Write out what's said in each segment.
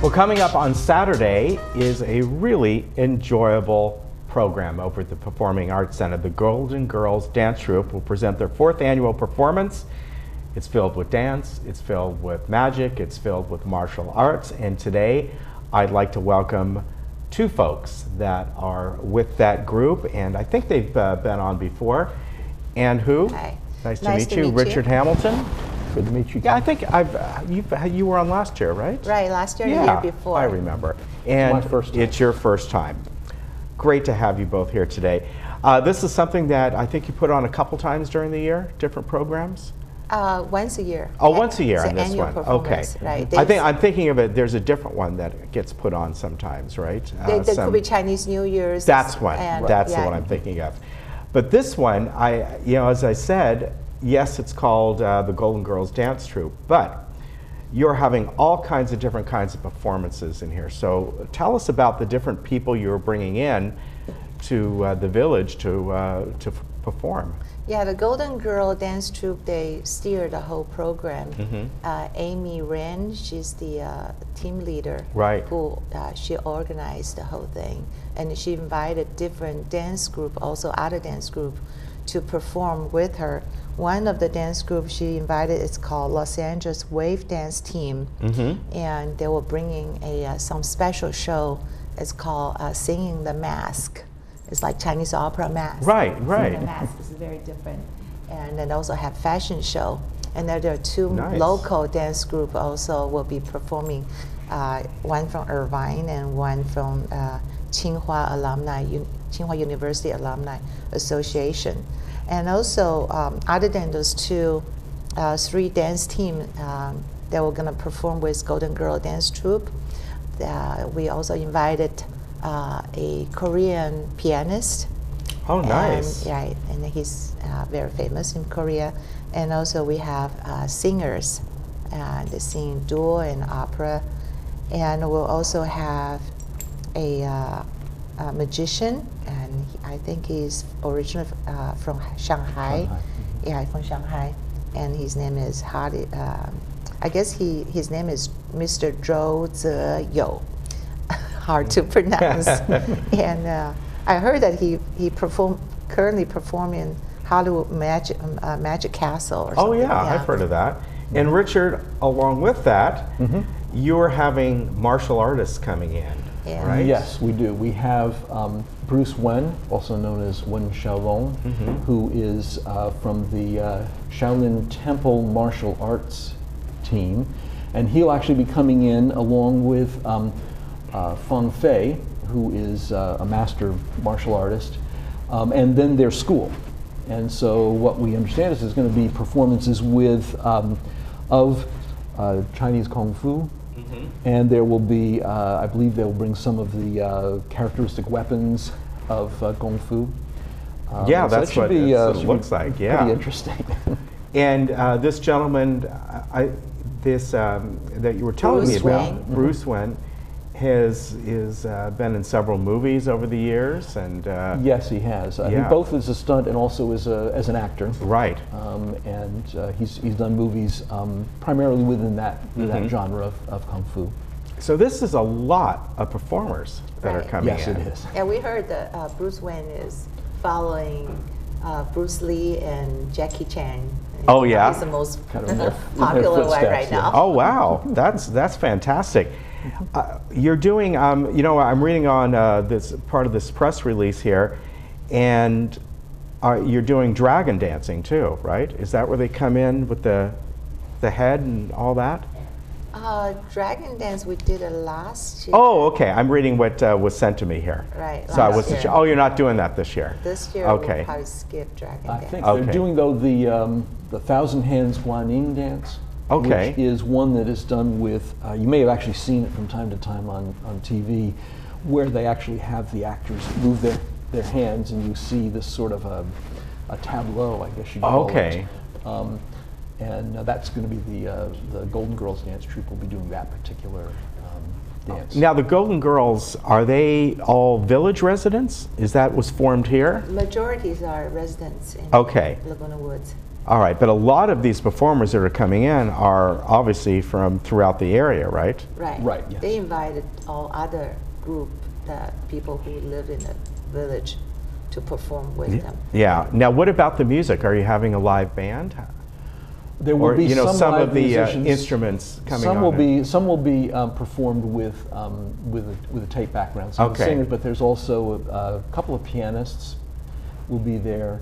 Well, coming up on Saturday is a really enjoyable program over at the Performing Arts Center. The Golden Girls Dance Troupe will present their 4th annual performance. It's filled with dance, it's filled with magic, it's filled with martial arts, and today I'd like to welcome 2 folks that are with that group, and I think they've been on before. And who? Hi. Nice to meet you. Richard Hamilton. Good to meet you. Yeah, I think you were on last year, right? Right, last year, yeah, the year before. I remember. And my first time. It's your first time. Great to have you both here today. This is something that I think you put on a couple times during the year, different programs? Once a year. Oh, once a year it's on this annual one. Okay. Right. I'm thinking of it, there's a different one that gets put on sometimes, right? There could be Chinese New Year's. That's one. That's the one I'm thinking of. But this one, as I said, yes, it's called the Golden Girls Dance Troupe, but you're having all kinds of different kinds of performances in here. So tell us about the different people you're bringing in to the village to perform. Yeah, the Golden Girl Dance Troupe, they steer the whole program. Amy Ren, she's the team leader. Right. Who she organized the whole thing, and she invited different dance group, also other dance group, to perform with her. One of the dance groups she invited is called Los Angeles Wave Dance Team, and they were bringing some special show. It's called Singing the Mask. It's like Chinese opera mask. Right. Singing the Mask is very different. And then also have fashion show. And then there are 2 local dance group also will be performing. One from Irvine and one from Tsinghua University Alumni Association. And also, other than those 3 dance teams that were going to perform with Golden Girl Dance Troupe, we also invited a Korean pianist. Oh, nice. And he's very famous in Korea. And also we have singers. They sing duo and opera. And we'll also have a magician, and I think he's originally from Shanghai. Yeah, from Shanghai. And his name is Hardy. I guess his name is Mr. Zhou Zeyo. Hard to pronounce. And I heard that he currently performing in Hollywood Magic Castle or something. Oh yeah, I've heard of that. And Richard, along with that, you're having martial artists coming in, right? Yes, we do. We have Bruce Wen, also known as Wen Xiaolong, who is from the Shaolin Temple martial arts team, and he'll actually be coming in along with Feng Fei, who is a master martial artist, and then their school. And so what we understand is there's going to be performances with of Chinese Kung Fu, and there will be, I believe they'll bring some of the characteristic weapons of Kung Fu. Yeah, so that's what it looks like. Yeah, pretty interesting. And this gentleman, that you were telling me about, Bruce Wen, has been in several movies over the years, and yes, he has. He both as a stunt and also as an actor. Right. And he's done movies primarily within that genre of kung fu. So this is a lot of performers that are coming in. Yes, it is. And we heard that Bruce Wen is following Bruce Lee and Jackie Chan. Oh yeah. He's the most popular one right now. Oh wow, that's fantastic. You're doing, I'm reading on this part of this press release here, and you're doing dragon dancing too, right? Is that where they come in with the head and all that? Dragon dance we did it last year. Oh, okay. I'm reading what was sent to me here. Right. So I wasn't sure. Oh, you're not doing that this year. This year okay. we'll probably skip dragon dance. I think they're doing though the Thousand Hands Guanyin dance. Okay. Which is one that is done with, you may have actually seen it from time to time on TV, where they actually have the actors move their hands and you see this sort of a tableau, I guess you call it. And that's going to be the Golden Girls Dance Troupe will be doing that particular dance. Now the Golden Girls, are they all village residents? Is that was formed here? Majorities are residents in Laguna Woods. All right, but a lot of these performers that are coming in are obviously from throughout the area, right? Right. Right, yes. They invited all other group, the people who live in the village, to perform with them. Yeah. Now, what about the music? Are you having a live band? There will Or be some live of the musicians. instruments coming Some on. will be performed with a tape background. Some Okay. singers, but there's also a couple of pianists will be there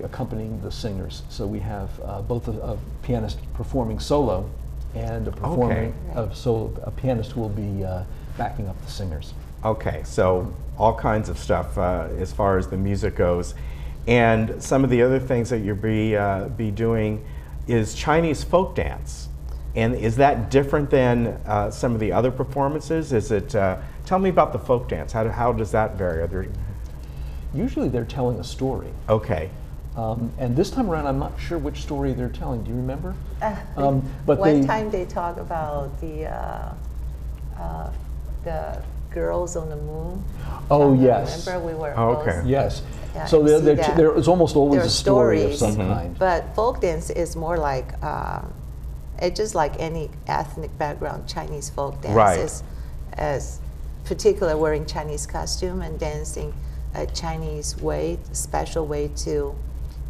accompanying the singers. So we have both a pianist performing solo and a pianist who will be backing up the singers. Okay, so all kinds of stuff as far as the music goes. And some of the other things that you'll be doing is Chinese folk dance. And is that different than some of the other performances? Is it, tell me about the folk dance. How does that vary? Usually they're telling a story. Okay. And this time around, I'm not sure which story they're telling. Do you remember? But one time they talk about the girls on the moon. Oh, yes. Remember, we were Okay. Yes. Yeah, So you see there is almost always there a are story of stories, some kind. But folk dance is more like, it's just like any ethnic background Chinese folk dance Right. is as particular wearing Chinese costume and dancing a Chinese way, special way to,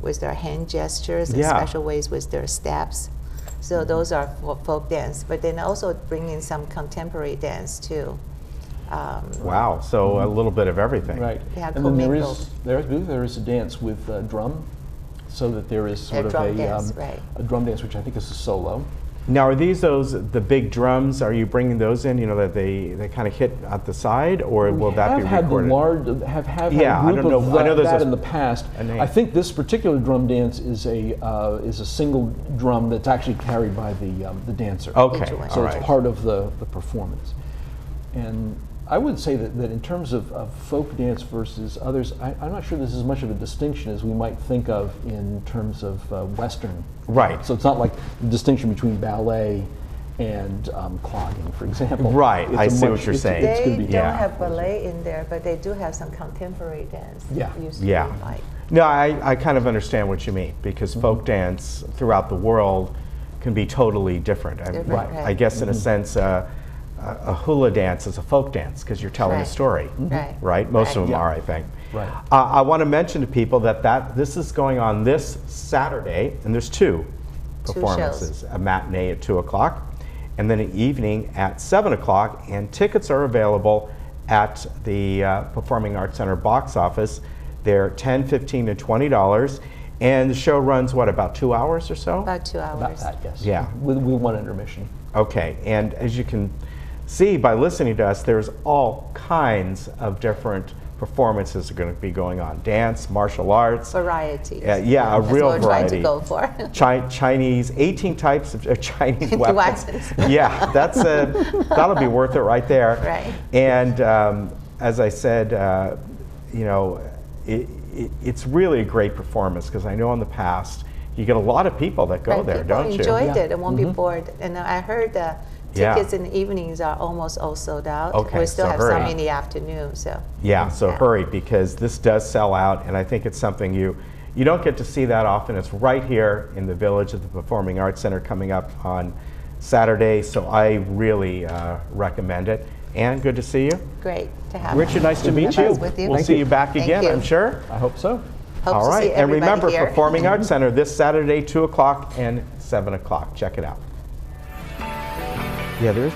with their hand gestures and Yeah. special ways with their steps. So those are folk dance, but then also bring in some contemporary dance too. Wow, so a little bit of everything. Right. Yeah, And then commingled. there is a dance with drum, so that there is sort of drum dance, right. a drum dance, which I think is a solo. Now, are these the big drums? Are you bringing those in? You know, that they kind of hit at the side, or will that be recorded? Have had Yeah, I a group don't know. of I know there's that a- in the past. a name. I think this particular drum dance is a single drum that's actually carried by the dancer. Okay, Each one. So all it's right. part of the performance. And I would say that in terms of folk dance versus others, I'm not sure this is much of a distinction as we might think of in terms of Western. Right. So it's not like the distinction between ballet and clogging, for example. Right, It's I a see much- what you're it's- saying. it's They gonna don't be- Yeah. have ballet in there, but they do have some contemporary dance. Yeah. Usually Yeah. like No, I kind of understand what you mean, because folk dance throughout the world can be totally different. Different, Right. I guess in a sense, a hula dance is a folk dance because you're telling a Right. story, Right. right? Most of them Yeah. are, I think. Right. I want to mention to people that this is going on this Saturday, and there's two Two performances, a matinee at 2 o'clock, and then an evening at 7 o'clock, and tickets are available at the Performing Arts Center box office. They're $10, $15, and $20, and the show runs, what, about 2 hours or so? about 2 About hours. that, yes. Yeah. With one intermission. Okay, and as you can see by listening to us, there's all kinds of different performances are going to be going on. Dance, martial arts. Variety. Yeah, a That's real what we're trying to variety. go for. Chinese, 18 types of Chinese weapons. Weapons. Yeah, that'll be worth it right there. Right. And as I said, you know, it's really a great performance because I know in the past you get a lot of people that go Right, there, people don't you? enjoyed Yeah. it and won't be bored. And I heard the Yeah. tickets in the evenings are almost all sold out. Okay, We still so have hurry. some in the afternoon. So Yeah, so Yeah. hurry because this does sell out, and I think it's something you don't get to see that often. It's right here in the village at the Performing Arts Center coming up on Saturday, so I really recommend it. And good to see you. great to have Richard, nice to meet you. us with you. We'll Thank see you. you back Thank again, you. I'm sure. I hope so. Hope All to right, see and everybody remember, here. Performing Arts Center this Saturday, 2 o'clock and 7 o'clock. Check it out. Yeah, there's